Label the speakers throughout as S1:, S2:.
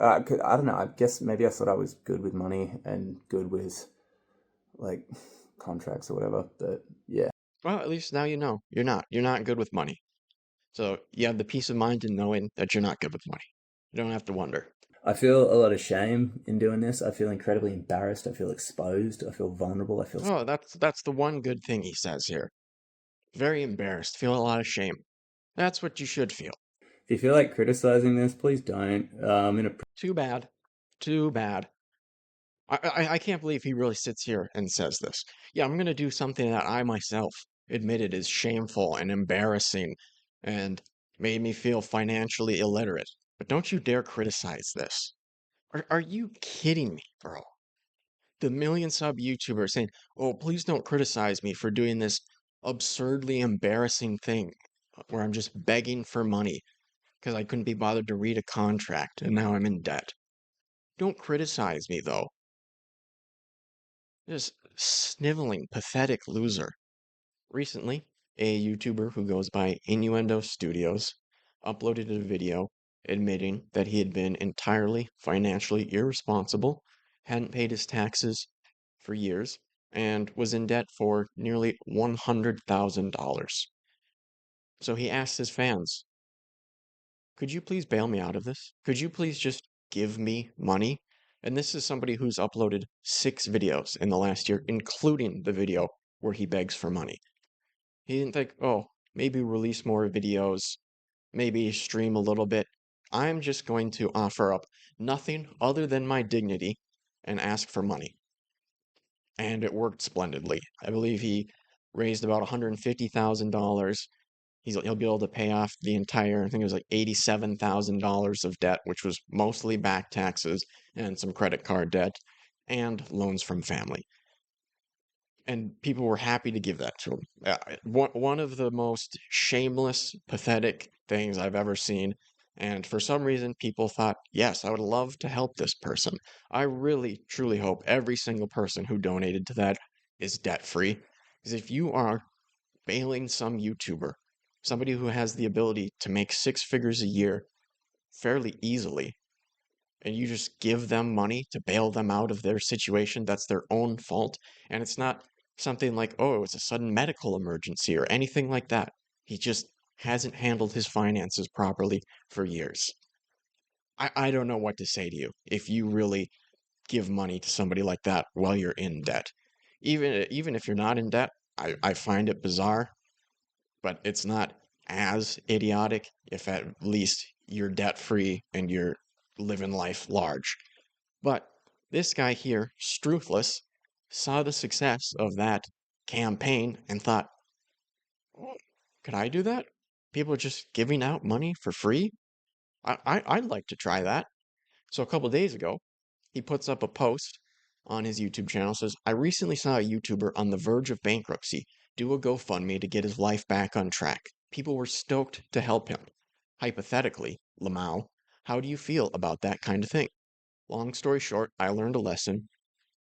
S1: I don't know. I guess maybe I thought I was good with money and good with like contracts or whatever. But yeah,
S2: Well, at least now you know you're not. You're not good with money. So you have the peace of mind in knowing that you're not good with money. You don't have to wonder.
S1: I feel a lot of shame in doing this. I feel incredibly embarrassed. I feel exposed. I feel vulnerable. I feel.
S2: Oh, that's the one good thing he says here. Very embarrassed, feel a lot of shame. That's what you should feel.
S1: If you feel like criticizing this, please don't. I'm in a.
S2: Too bad. Too bad. I can't believe he really sits here and says this. Yeah, I'm gonna do something that I myself admitted is shameful and embarrassing and made me feel financially illiterate. But don't you dare criticize this. Are you kidding me, bro? The million sub YouTuber saying, "Oh, please don't criticize me for doing this absurdly embarrassing thing where I'm just begging for money because I couldn't be bothered to read a contract and now I'm in debt." Don't criticize me though. Just sniveling, pathetic loser. Recently, a YouTuber who goes by Innuendo Studios uploaded a video admitting that he had been entirely financially irresponsible, hadn't paid his taxes for years, and was in debt for nearly $100,000. So he asked his fans, could you please bail me out of this? Could you please just give me money? And this is somebody who's uploaded 6 videos in the last year, including the video where he begs for money. He didn't think, oh, maybe release more videos, maybe stream a little bit. I'm just going to offer up nothing other than my dignity and ask for money. And it worked splendidly. I believe he raised about $150,000. He'll be able to pay off the entire, I think it was like $87,000 of debt, which was mostly back taxes and some credit card debt and loans from family. And people were happy to give that to him. One of the most shameless, pathetic things I've ever seen. And for some reason, people thought, yes, I would love to help this person. I really, truly hope every single person who donated to that is debt free. Because if you are bailing some YouTuber, somebody who has the ability to make 6 figures a year fairly easily, and you just give them money to bail them out of their situation, that's their own fault. And it's not something like, oh, it's a sudden medical emergency or anything like that. He just hasn't handled his finances properly for years. I don't know what to say to you if you really give money to somebody like that while you're in debt. Even if you're not in debt, I find it bizarre, but it's not as idiotic if at least you're debt free and you're living life large. But this guy here, Struthless, saw the success of that campaign and thought, oh, could I do that? People are just giving out money for free? I'd like to try that. So a couple days ago, he puts up a post on his YouTube channel, says, I recently saw a YouTuber on the verge of bankruptcy do a GoFundMe to get his life back on track. People were stoked to help him. Hypothetically, lmao, how do you feel about that kind of thing? Long story short, I learned a lesson,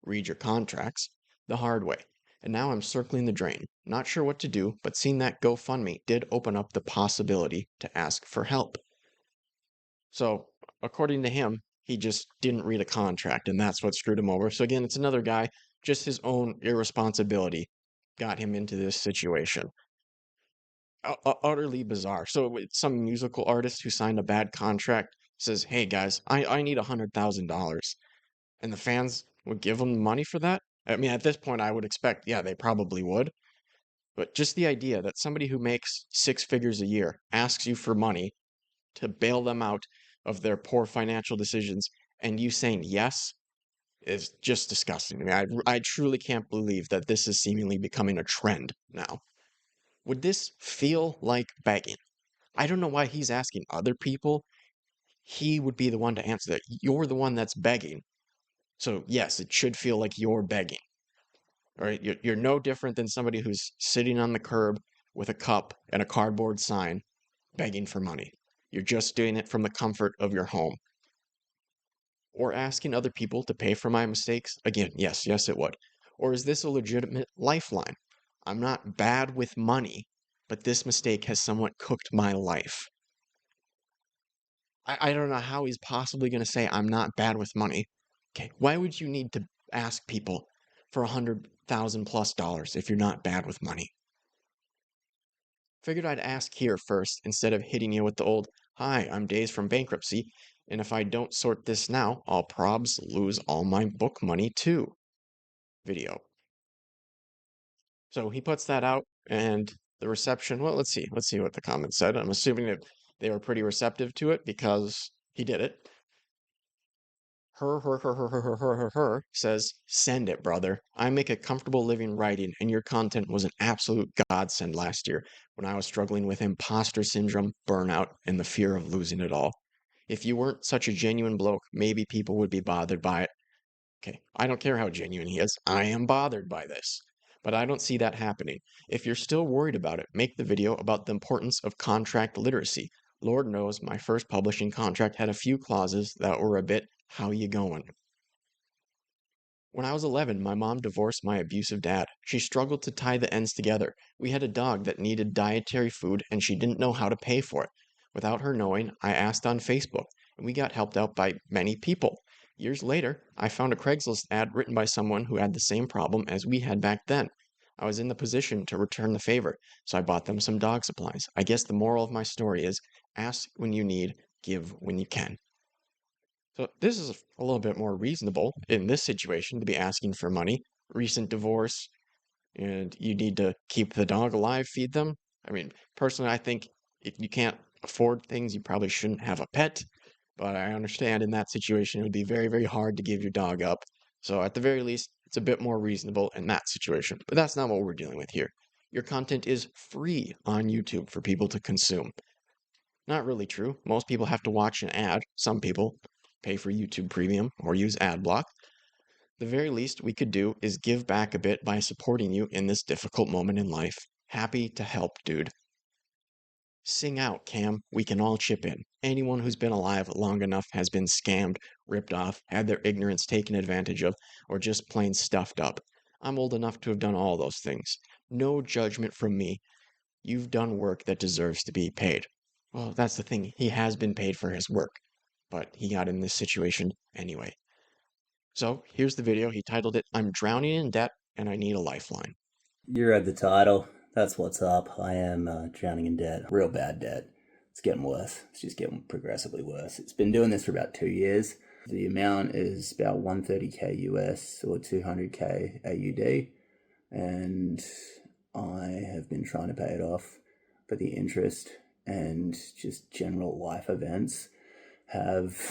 S2: read your contracts, the hard way. And now I'm circling the drain. Not sure what to do, but seeing that GoFundMe did open up the possibility to ask for help. So, according to him, he just didn't read a contract, and that's what screwed him over. So, again, it's another guy, just his own irresponsibility got him into this situation. Utterly bizarre. So, it's some musical artist who signed a bad contract says, hey guys, I need $100,000. And the fans would give him money for that? I mean, at this point, I would expect, yeah, they probably would. But just the idea that somebody who makes 6 figures a year asks you for money to bail them out of their poor financial decisions, and you saying yes is just disgusting to me. I truly can't believe that this is seemingly becoming a trend now. Would this feel like begging? I don't know why he's asking other people. He would be the one to answer that. You're the one that's begging. So, yes, it should feel like you're begging. All right, you're no different than somebody who's sitting on the curb with a cup and a cardboard sign begging for money. You're just doing it from the comfort of your home. Or asking other people to pay for my mistakes? Again, yes, it would. Or is this a legitimate lifeline? I'm not bad with money, but this mistake has somewhat cooked my life. I don't know how he's possibly going to say I'm not bad with money. Okay, why would you need to ask people for $100,000+ if you're not bad with money? Figured I'd ask here first instead of hitting you with the old, "Hi, I'm Days from bankruptcy, and if I don't sort this now, I'll probs lose all my book money too" video. So he puts that out, and the reception, well, let's see what the comments said. I'm assuming that they were pretty receptive to it because he did it. Her says, "Send it, brother. I make a comfortable living writing, and your content was an absolute godsend last year when I was struggling with imposter syndrome, burnout, and the fear of losing it all. If you weren't such a genuine bloke, maybe people would be bothered by it." Okay, I don't care how genuine he is. I am bothered by this. But I don't see that happening. If you're still worried about it, make the video about the importance of contract literacy. Lord knows my first publishing contract had a few clauses that were a bit, "how you going?" When I was 11, my mom divorced my abusive dad. She struggled to tie the ends together. We had a dog that needed dietary food and she didn't know how to pay for it. Without her knowing, I asked on Facebook, and we got helped out by many people. Years later, I found a Craigslist ad written by someone who had the same problem as we had back then. I was in the position to return the favor, so I bought them some dog supplies. I guess the moral of my story is ask when you need, give when you can. So this is a little bit more reasonable in this situation to be asking for money. Recent divorce, and you need to keep the dog alive, feed them. I mean, personally, I think if you can't afford things, you probably shouldn't have a pet. But I understand in that situation, it would be very, very hard to give your dog up. So at the very least, it's a bit more reasonable in that situation. But that's not what we're dealing with here. Your content is free on YouTube for people to consume. Not really true. Most people have to watch an ad. Some people pay for YouTube Premium or use ad block. The very least we could do is give back a bit by supporting you in this difficult moment in life. Happy to help, dude. Sing out, Cam. We can all chip in. Anyone who's been alive long enough has been scammed, ripped off, had their ignorance taken advantage of, or just plain stuffed up. I'm old enough to have done all those things. No judgment from me. You've done work that deserves to be paid. Well, that's the thing. He has been paid for his work, but he got in this situation anyway. So here's the video. He titled it, "I'm drowning in debt and I need a lifeline."
S3: You read the title. That's what's up. I am drowning in debt. Real bad debt. It's getting worse. It's just getting progressively worse. It's been doing this for about 2 years. The amount is about 130k US or 200k AUD. And I have been trying to pay it off. But the interest and just general life events have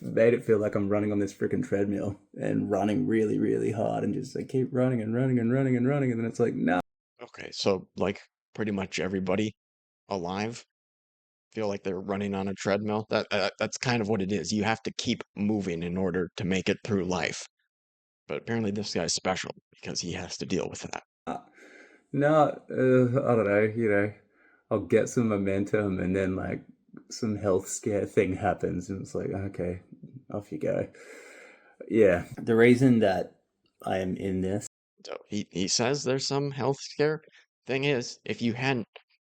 S3: made it feel like I'm running on this freaking treadmill and running really, really hard and just like keep running and running and running and running. And then it's like, no.
S2: Okay, so like pretty much everybody alive feel like they're running on a treadmill. That's kind of what it is. You have to keep moving in order to make it through life. But apparently this guy's special because he has to deal with that.
S3: No, I don't know, I'll get some momentum and then like some health scare thing happens and it's like, okay, off you go. Yeah. The reason that I am in this.
S2: So he says there's some health scare. Thing is, if you hadn't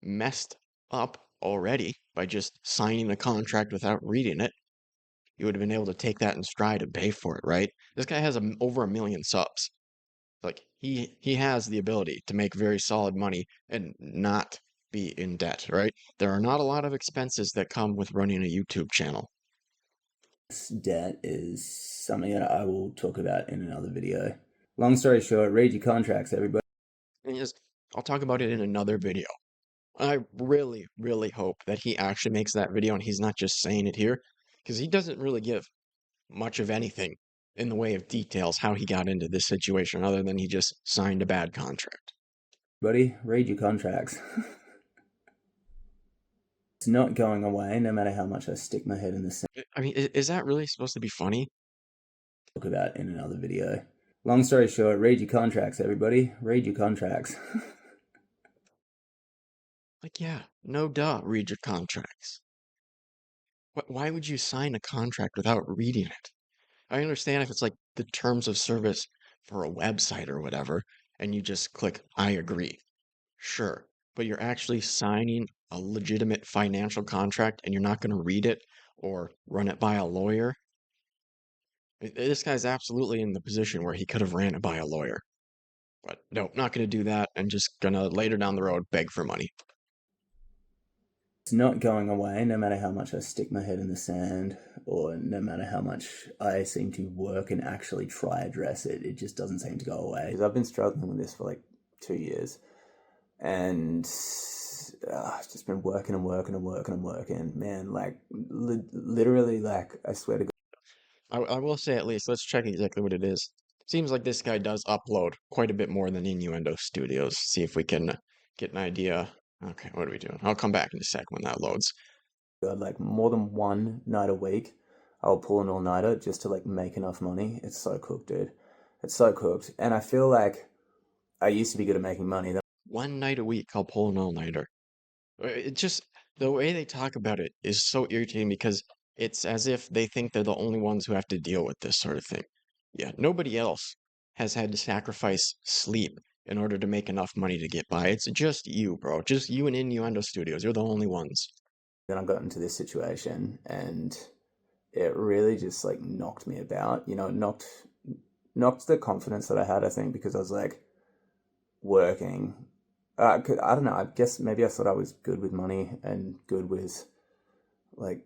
S2: messed up already by just signing the contract without reading it, you would have been able to take that in stride and pay for it, right? This guy has over 1 million subs. Like he has the ability to make very solid money and not be in debt, right? There are not a lot of expenses that come with running a YouTube channel.
S3: This debt is something that I will talk about in another video. Long story short, read your contracts, everybody.
S2: And I'll talk about it in another video. I really, really hope that he actually makes that video and he's not just saying it here, because he doesn't really give much of anything in the way of details how he got into this situation other than he just signed a bad contract.
S3: Buddy, read your contracts. It's not going away no matter how much I stick my head in the sand.
S2: I mean, is that really supposed to be funny?
S3: Talk about in another video. Long story short, read your contracts, everybody. Read your contracts.
S2: Like, yeah, no duh, read your contracts. Why would you sign a contract without reading it? I understand if it's like the terms of service for a website or whatever, and you just click, I agree. Sure, but you're actually signing a legitimate financial contract and you're not going to read it or run it by a lawyer. This guy's absolutely in the position where he could have ran it by a lawyer. But no, not going to do that and just going to later down the road beg for money.
S3: It's not going away no matter how much I stick my head in the sand or no matter how much I seem to work and actually try address it. It just doesn't seem to go away.
S1: Because I've been struggling with this for like 2 years, and I've just been working and working and working and working. Man, like literally, like I swear to God.
S2: I will say at least, let's check exactly what it is. Seems like this guy does upload quite a bit more than Innuendo Studios. See if we can get an idea. Okay, what are we doing? I'll come back in a sec when that loads.
S1: Like more than one night a week, I'll pull an all-nighter just to like make enough money. It's so cooked, dude. It's so cooked. And I feel like I used to be good at making money.
S2: One night a week, I'll pull an all-nighter. It just, the way they talk about it is so irritating because it's as if they think they're the only ones who have to deal with this sort of thing. Yeah, nobody else has had to sacrifice sleep in order to make enough money to get by. It's just you, bro. Just you and Innuendo Studios. You're the only ones.
S1: Then I got into this situation and it really just like knocked me about. You know, it knocked the confidence that I had, I think, because I was like working. I don't know. I guess maybe I thought I was good with money and good with like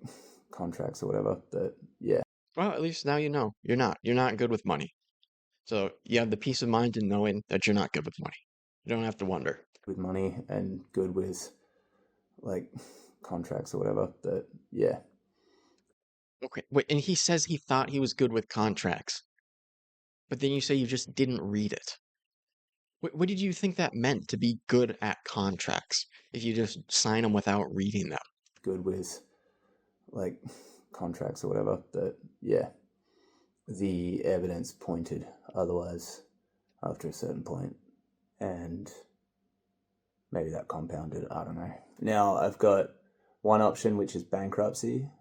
S1: contracts or whatever. But yeah.
S2: Well, at least now you know. You're not. You're not good with money. So you have the peace of mind in knowing that you're not good with money. You don't have to wonder.
S1: With money and good with like contracts or whatever. But yeah.
S2: Okay. Wait, and he says he thought he was good with contracts. But then you say you just didn't read it. What did you think that meant to be good at contracts if you just sign them without reading them?
S1: Good with like contracts or whatever. But yeah, the evidence pointed otherwise after a certain point, and maybe that compounded. I don't know. Now I've got one option which is bankruptcy,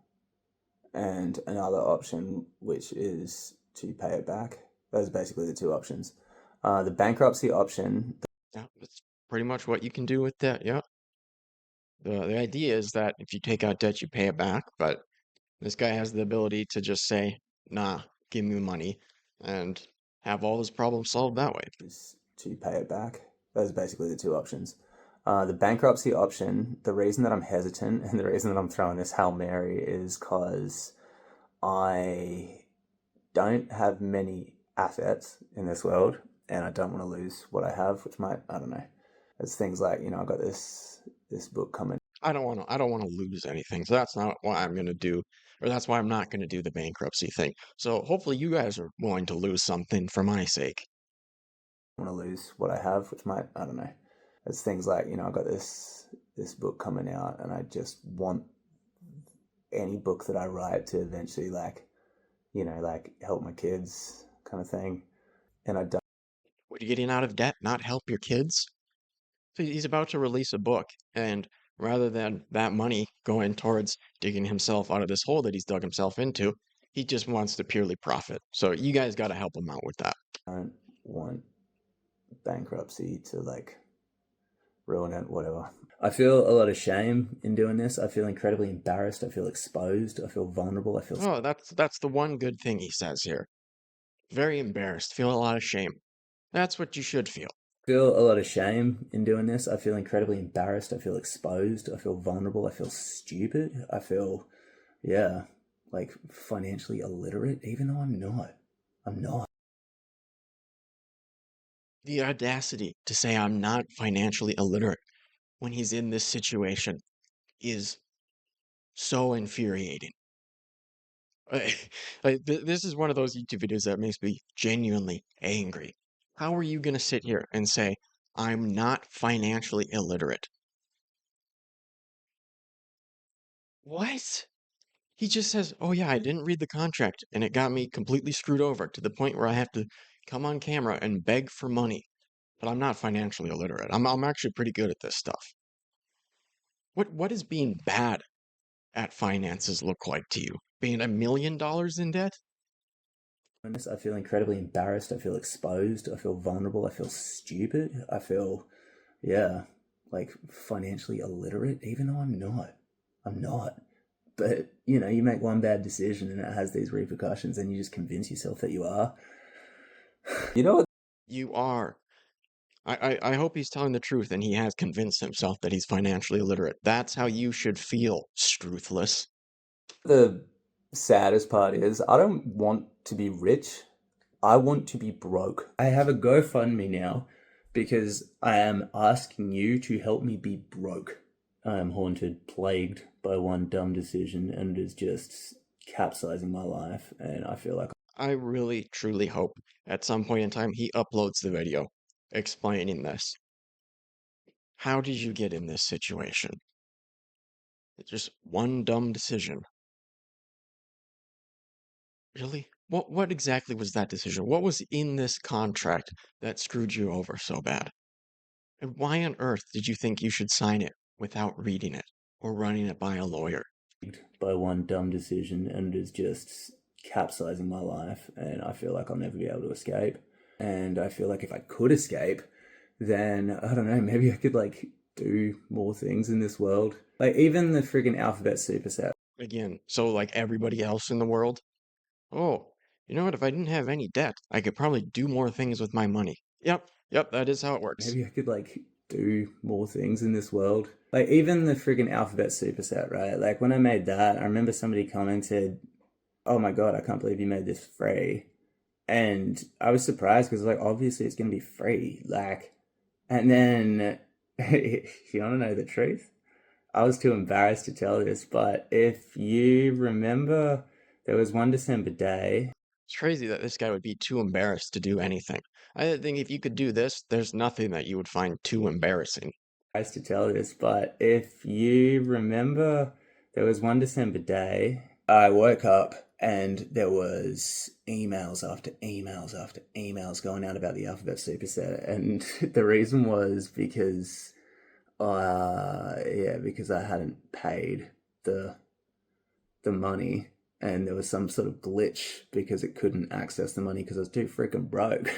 S1: and another option which is to pay it back. Those are basically the two options. The bankruptcy option.
S2: Yeah, that's pretty much what you can do with debt. Yeah. The idea is that if you take out debt, you pay it back. But this guy has the ability to just say, nah, give me money and have all his problems solved that way.
S1: Is to pay it back. Those are basically the two options. The bankruptcy option, the reason that I'm hesitant and the reason that I'm throwing this Hail Mary is because I don't have many assets in this world and I don't want to lose what I have, which might, I don't know. It's things like, you know, I got this book coming.
S2: I don't want to lose anything. So that's not what I'm going to do, or that's why I'm not going to do the bankruptcy thing. So hopefully you guys are willing to lose something for my sake.
S1: I want to lose what I have, which might, I don't know. It's things like, you know, I got this book coming out and I just want any book that I write to eventually like, you know, like help my kids kind of thing. And I don't.
S2: What are you getting out of debt? Not help your kids? So he's about to release a book, and rather than that money going towards digging himself out of this hole that he's dug himself into, he just wants to purely profit. So you guys got to help him out with that.
S1: I don't want bankruptcy to like ruin it, whatever. I feel a lot of shame in doing this. I feel incredibly embarrassed. I feel exposed. I feel vulnerable. I feel.
S2: Oh, that's the one good thing he says here. Very embarrassed, feel a lot of shame. That's what you should feel.
S3: Feel a lot of shame in doing this. I feel incredibly embarrassed. I feel exposed. I feel vulnerable. I feel stupid. I feel, yeah, like financially illiterate, even though I'm not. I'm not.
S2: The audacity to say I'm not financially illiterate when he's in this situation is so infuriating. This is one of those YouTube videos that makes me genuinely angry. How are you going to sit here and say, I'm not financially illiterate? What? He just says, oh yeah, I didn't read the contract and it got me completely screwed over to the point where I have to come on camera and beg for money. But I'm not financially illiterate. I'm actually pretty good at this stuff. What does being bad at finances look like to you? Being $1 million in debt?
S3: I feel incredibly embarrassed. I feel exposed. I feel vulnerable. I feel stupid. I feel, yeah, like financially illiterate, even though I'm not. I'm not. But, you know, you make one bad decision and it has these repercussions and you just convince yourself that you are.
S1: You know what
S2: You are. I hope he's telling the truth and he has convinced himself that he's financially illiterate. That's how you should feel, Struthless.
S1: the saddest part is? I don't want to be rich. I want to be broke.
S3: I have a GoFundMe now because I am asking you to help me be broke. I am haunted, plagued by one dumb decision, and it is just capsizing my life. And I feel like
S2: I really, truly hope at some point in time he uploads the video explaining this. How did you get in this situation? It's just one dumb decision. Really? What exactly was that decision? What was in this contract that screwed you over so bad? And why on earth did you think you should sign it without reading it or running it by a lawyer?
S3: by one dumb decision, and it is just capsizing my life. And I feel like I'll never be able to escape. And I feel like if I could escape, then I don't know, maybe I could like do more things in this world. Like even the friggin' alphabet superset.
S2: Again, so like everybody else in the world? Oh, you know what? If I didn't have any debt, I could probably do more things with my money. Yep, that is how it works.
S3: Maybe I could like do more things in this world. Like even the friggin' alphabet superset, right? Like when I made that, I remember somebody commented, "Oh my god, I can't believe you made this free." And I was surprised because like obviously it's gonna be free. Like, and then you wanna know the truth? I was too embarrassed to tell this, but if you remember, there was one December day.
S2: It's crazy that this guy would be too embarrassed to do anything. I think if you could do this, there's nothing that you would find too embarrassing.
S3: To tell this, but if you remember, there was one December day. I woke up and there was emails after emails after emails going out about the alphabet superset, and the reason was because, because I hadn't paid the money, and there was some sort of glitch because it couldn't access the money because I was too freaking broke.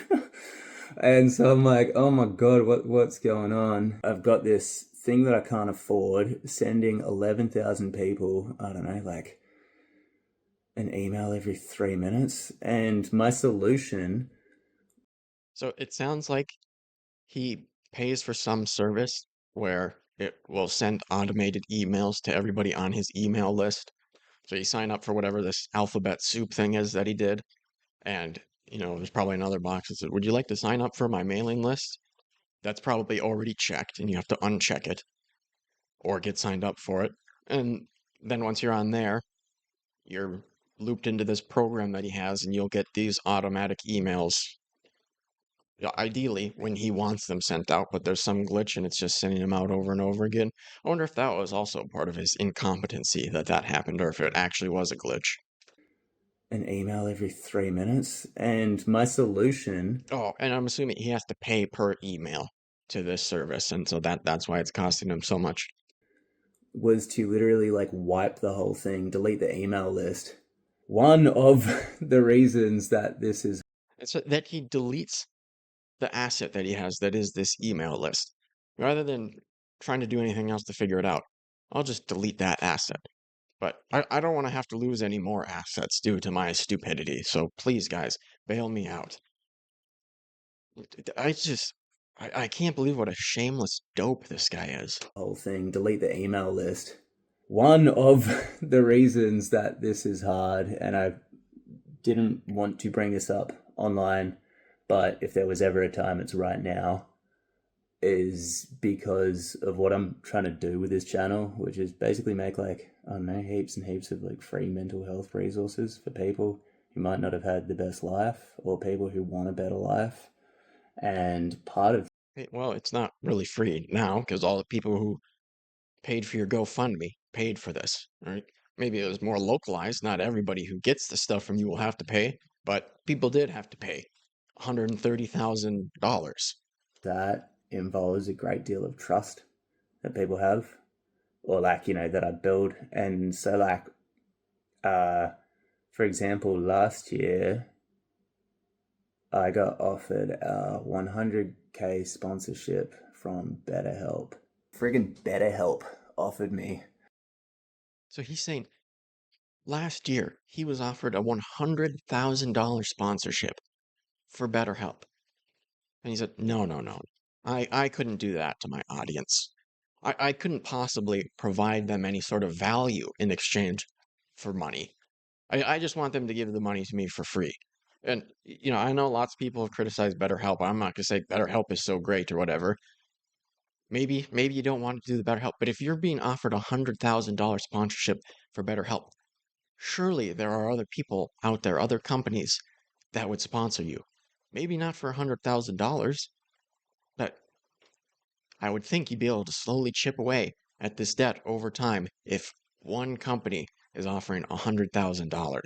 S3: And so I'm like, oh my god, what's going on? I've got this thing that I can't afford, sending 11,000 people, I don't know, like an email every 3 minutes. And my solution.
S2: So it sounds like he pays for some service where it will send automated emails to everybody on his email list. So you sign up for whatever this alphabet soup thing is that he did, and there's probably another box that says, "Would you like to sign up for my mailing list?" That's probably already checked, and you have to uncheck it or get signed up for it. And then once you're on there, you're looped into this program that he has, and you'll get these automatic emails. Ideally, when he wants them sent out, but there's some glitch and it's just sending them out over and over again. I wonder if that was also part of his incompetency that happened, or if it actually was a glitch.
S3: An email every 3 minutes. And my solution.
S2: Oh, and I'm assuming he has to pay per email to this service, and so that's why it's costing him so much.
S3: Was to literally like wipe the whole thing, delete the email list. One of the reasons that this is.
S2: It's that he deletes the asset that he has, that is this email list, rather than trying to do anything else to figure it out. I'll just delete that asset. But I don't want to have to lose any more assets due to my stupidity. So please, guys, bail me out. I can't believe what a shameless dope this guy is.
S3: Whole thing, delete the email list. One of the reasons that this is hard, and I didn't want to bring this up online, but if there was ever a time, it's right now, is because of what I'm trying to do with this channel, which is basically make like, I don't know, heaps and heaps of like free mental health resources for people who might not have had the best life, or people who want a better life. And part of.
S2: Well, it's not really free now because all the people who paid for your GoFundMe paid for this, right? Maybe it was more localized. Not everybody who gets the stuff from you will have to pay, but people did have to pay $130,000.
S3: That involves a great deal of trust that people have, or like, that I build. And so like, for example, last year I got offered a 100k sponsorship from BetterHelp. Friggin' BetterHelp offered me.
S2: So he's saying Last year, he was offered a $100,000 sponsorship for BetterHelp. And he said, no. I couldn't do that to my audience. I couldn't possibly provide them any sort of value in exchange for money. I just want them to give the money to me for free. And, I know lots of people have criticized BetterHelp. I'm not going to say BetterHelp is so great or whatever. Maybe you don't want to do the BetterHelp, but if you're being offered a $100,000 sponsorship for BetterHelp, surely there are other people out there, other companies that would sponsor you. Maybe not for $100,000, but I would think you'd be able to slowly chip away at this debt over time if one company is offering $100,000.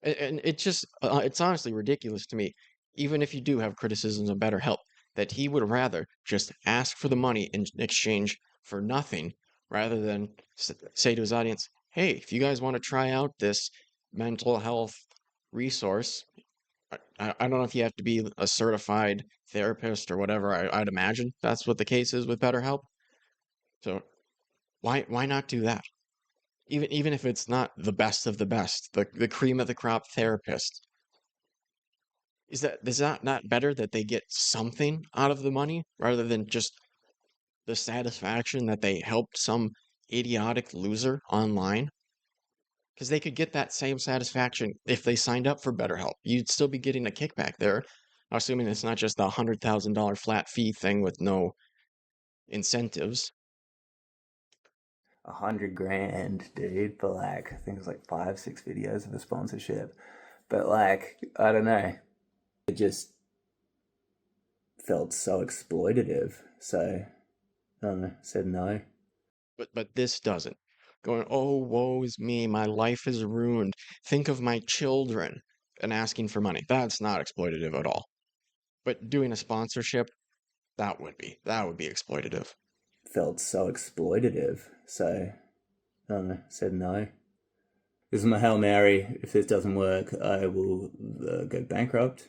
S2: And it's honestly ridiculous to me, even if you do have criticisms of BetterHelp, that he would rather just ask for the money in exchange for nothing rather than say to his audience, hey, if you guys want to try out this mental health resource, I don't know if you have to be a certified therapist or whatever. I'd imagine that's what the case is with BetterHelp. So why not do that? Even if it's not the best of the best, the cream of the crop therapist, is that not better that they get something out of the money rather than just the satisfaction that they helped some idiotic loser online? Because they could get that same satisfaction if they signed up for BetterHelp. You'd still be getting a kickback there, assuming it's not just the $100,000 flat fee thing with no incentives.
S3: 100 grand, dude, for like, I think it was like 5, 6 videos of a sponsorship. But like, I don't know. It just felt so exploitative. So, I don't know, said no.
S2: But this doesn't. Going, oh, woe is me, my life is ruined. Think of my children, and asking for money. That's not exploitative at all. But doing a sponsorship, that would be exploitative.
S3: Felt so exploitative. So, I don't know, said no. This is my Hail Mary. If this doesn't work, I will go bankrupt,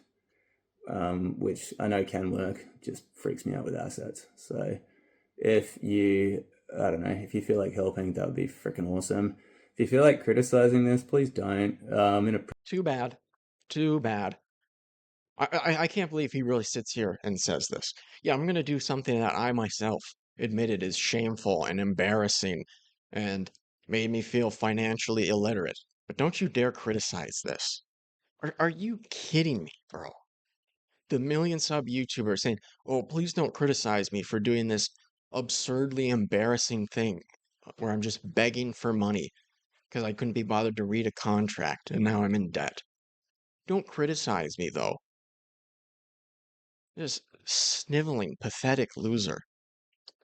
S3: which I know can work, just freaks me out with assets. So if you, I don't know, if you feel like helping, that would be freaking awesome. If you feel like criticizing this, please don't.
S2: Too bad. Too bad. I can't believe he really sits here and says this. Yeah, I'm going to do something that I myself admitted is shameful and embarrassing and made me feel financially illiterate. But don't you dare criticize this. Are you kidding me, bro? The million sub YouTuber saying, oh, please don't criticize me for doing this absurdly embarrassing thing where I'm just begging for money because I couldn't be bothered to read a contract and now I'm in debt. Don't criticize me, though. Just sniveling, pathetic loser.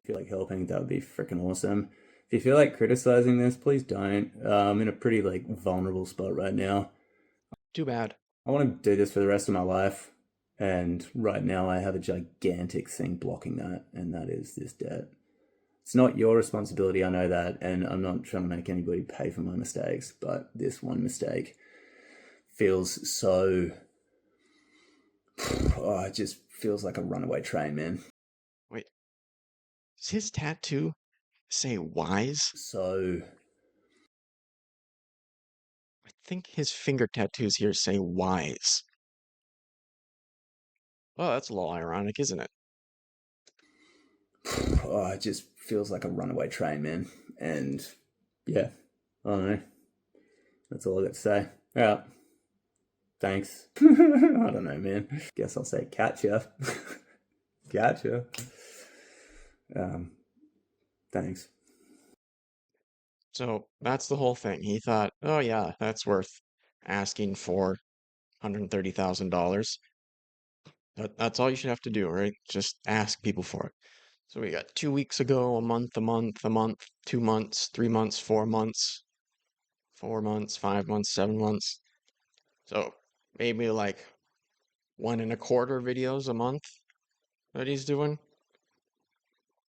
S3: Feel like helping, that would be freaking awesome. If you feel like criticizing this, please don't. I'm in a pretty like vulnerable spot right now.
S2: Too bad.
S3: I want to do this for the rest of my life, and right now I have a gigantic thing blocking that, and that is this debt. It's not your responsibility, I know that, and I'm not trying to make anybody pay for my mistakes, but this one mistake feels so... Oh, it just feels like a runaway train, man.
S2: Wait, does his tattoo say wise?
S3: So...
S2: I think his finger tattoos here say wise. Oh, that's a little ironic, isn't it?
S3: Oh, it just feels like a runaway train, man. And yeah, I don't know. That's all I got to say. All right. Thanks. I don't know, man. Guess I'll say catcha. Catcha. Thanks.
S2: So that's the whole thing. He thought, oh yeah, that's worth asking for $130,000. That's all you should have to do, right? Just ask people for it. So we got 2 weeks ago, a month, 2 months, 3 months, 4 months, 4 months, 5 months, 7 months. So maybe like 1.25 videos a month that he's doing.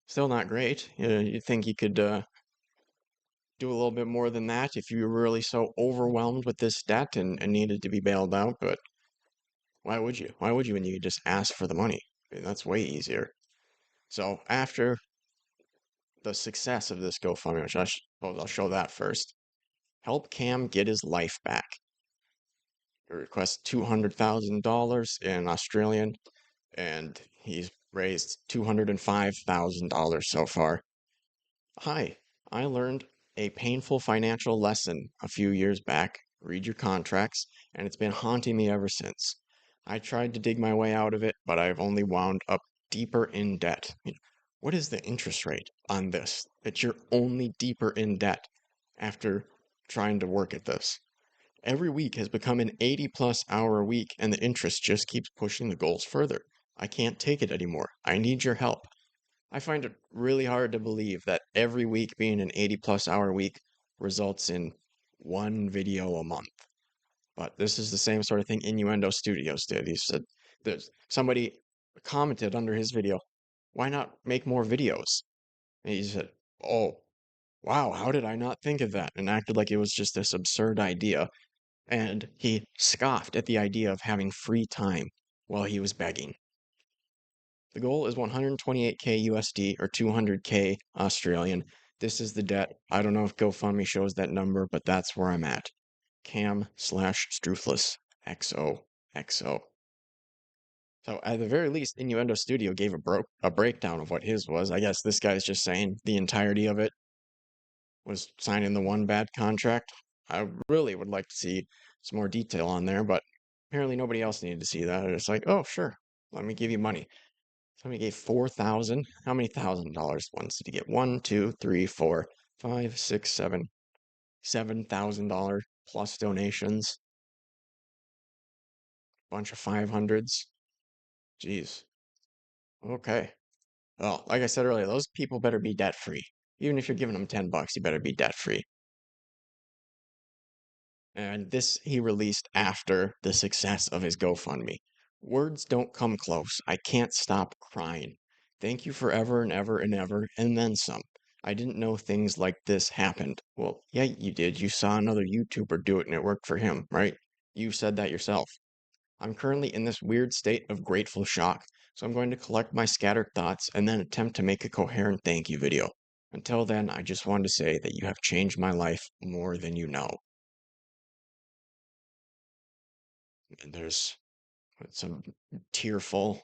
S2: Still not great. You think you could do a little bit more than that if you were really so overwhelmed with this debt and needed to be bailed out, but why would you? Why would you when you could just ask for the money? I mean, that's way easier. So after the success of this GoFundMe, which I'll show that first. Help Cam get his life back. He requests $200,000 in Australian, and he's raised $205,000 so far. Hi, I learned a painful financial lesson a few years back. Read your contracts, and it's been haunting me ever since. I tried to dig my way out of it, but I've only wound up deeper in debt. What is the interest rate on this? That you're only deeper in debt after trying to work at this. Every week has become an 80+ hour a week, and the interest just keeps pushing the goals further. I can't take it anymore. I need your help. I find it really hard to believe that every week being an 80+ hour week results in one video a month. But this is the same sort of thing Innuendo Studios did. He said somebody commented under his video, why not make more videos? And he said, oh, wow, how did I not think of that? And acted like it was just this absurd idea. And he scoffed at the idea of having free time while he was begging. The goal is 128k USD or 200k Australian. This is the debt. I don't know if GoFundMe shows that number, but that's where I'm at. Cam/Struthless XOXO. So at the very least, Innuendo Studio gave a breakdown of what his was. I guess this guy's just saying the entirety of it was signing the one bad contract. I really would like to see some more detail on there, but apparently nobody else needed to see that. It's like, oh, sure, let me give you money. Somebody gave 4,000. How many $1,000 ones did he get? 1, 2, 3, 4, 5, 6, 7. $7,000 plus donations. Bunch of 500s. Jeez. Okay. Well, like I said earlier, those people better be debt free. Even if you're giving them $10, you better be debt free. And this he released after the success of his GoFundMe. Words don't come close. I can't stop crying. Thank you forever and ever and ever, and then some. I didn't know things like this happened. Well, yeah, you did. You saw another YouTuber do it and it worked for him, right? You said that yourself. I'm currently in this weird state of grateful shock, so I'm going to collect my scattered thoughts and then attempt to make a coherent thank you video. Until then, I just wanted to say that you have changed my life more than you know. And there's some tearful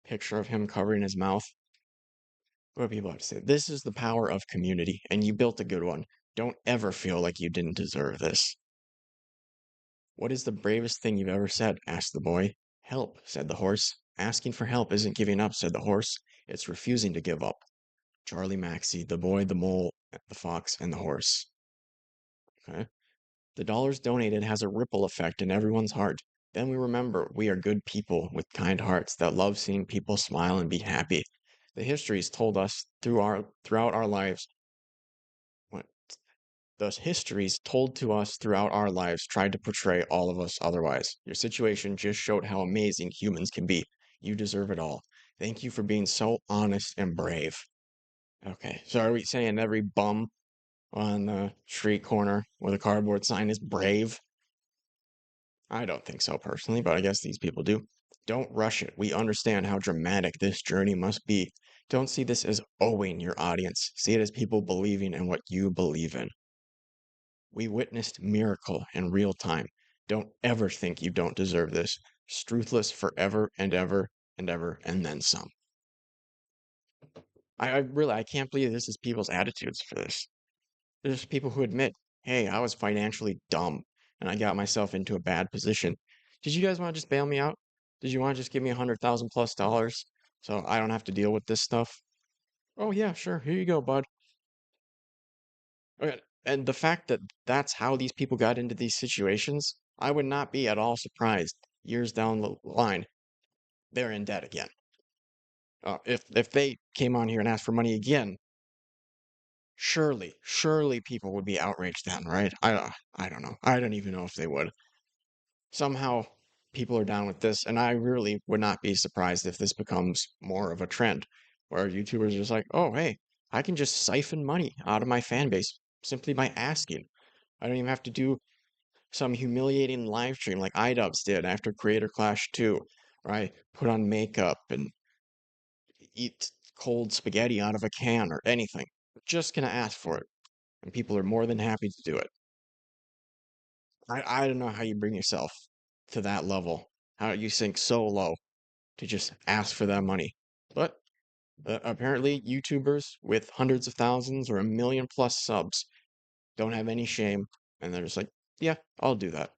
S2: picture of him covering his mouth. What do people have to say? This is the power of community, and you built a good one. Don't ever feel like you didn't deserve this. What is the bravest thing you've ever said? Asked the boy. Help, said the horse. Asking for help isn't giving up, said the horse. It's refusing to give up. Charlie Maxey, the boy, the mole, the fox, and the horse. Okay. The dollars donated has a ripple effect in everyone's heart. Then we remember we are good people with kind hearts that love seeing people smile and be happy. The histories told us throughout our lives. What? Those histories told to us throughout our lives tried to portray all of us otherwise. Your situation just showed how amazing humans can be. You deserve it all. Thank you for being so honest and brave. Okay, so are we saying every bum on the street corner with a cardboard sign is brave? I don't think so personally, but I guess these people do. Don't rush it. We understand how dramatic this journey must be. Don't see this as owing your audience. See it as people believing in what you believe in. We witnessed miracle in real time. Don't ever think you don't deserve this. Struthless forever and ever and ever and then some. I can't believe this is people's attitudes for this. There's people who admit, hey, I was financially dumb and I got myself into a bad position. Did you guys want to just bail me out? Did you want to just give me $100,000+ so I don't have to deal with this stuff? Oh yeah, sure. Here you go, bud. Okay. And the fact that that's how these people got into these situations, I would not be at all surprised years down the line they're in debt again. If they came on here and asked for money again, surely people would be outraged then, right? I don't know. I don't even know if they would. Somehow people are down with this, and I really would not be surprised if this becomes more of a trend where YouTubers are just like, oh, hey, I can just siphon money out of my fan base simply by asking. I don't even have to do some humiliating live stream like iDubbbz did after Creator Clash 2, where I put on makeup and eat cold spaghetti out of a can or anything. I'm just gonna ask for it, and people are more than happy to do it. I don't know how you bring yourself to that level. How you sink so low to just ask for that money. But apparently, YouTubers with hundreds of thousands or a million plus subs don't have any shame, and they're just like, yeah, I'll do that.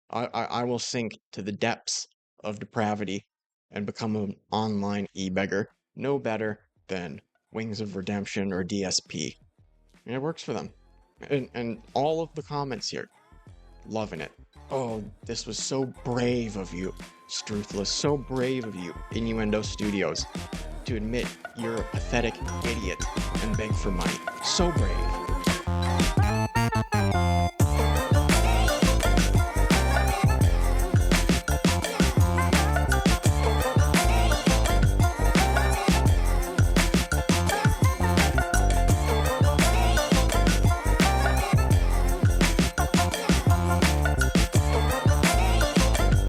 S2: I will sink to the depths of depravity and become an online e-beggar, no better than Wings of Redemption or DSP. And it works for them. And all of the comments here, loving it. Oh, this was so brave of you, Struthless, so brave of you, Innuendo Studios, to admit you're a pathetic idiot and beg for money. So brave.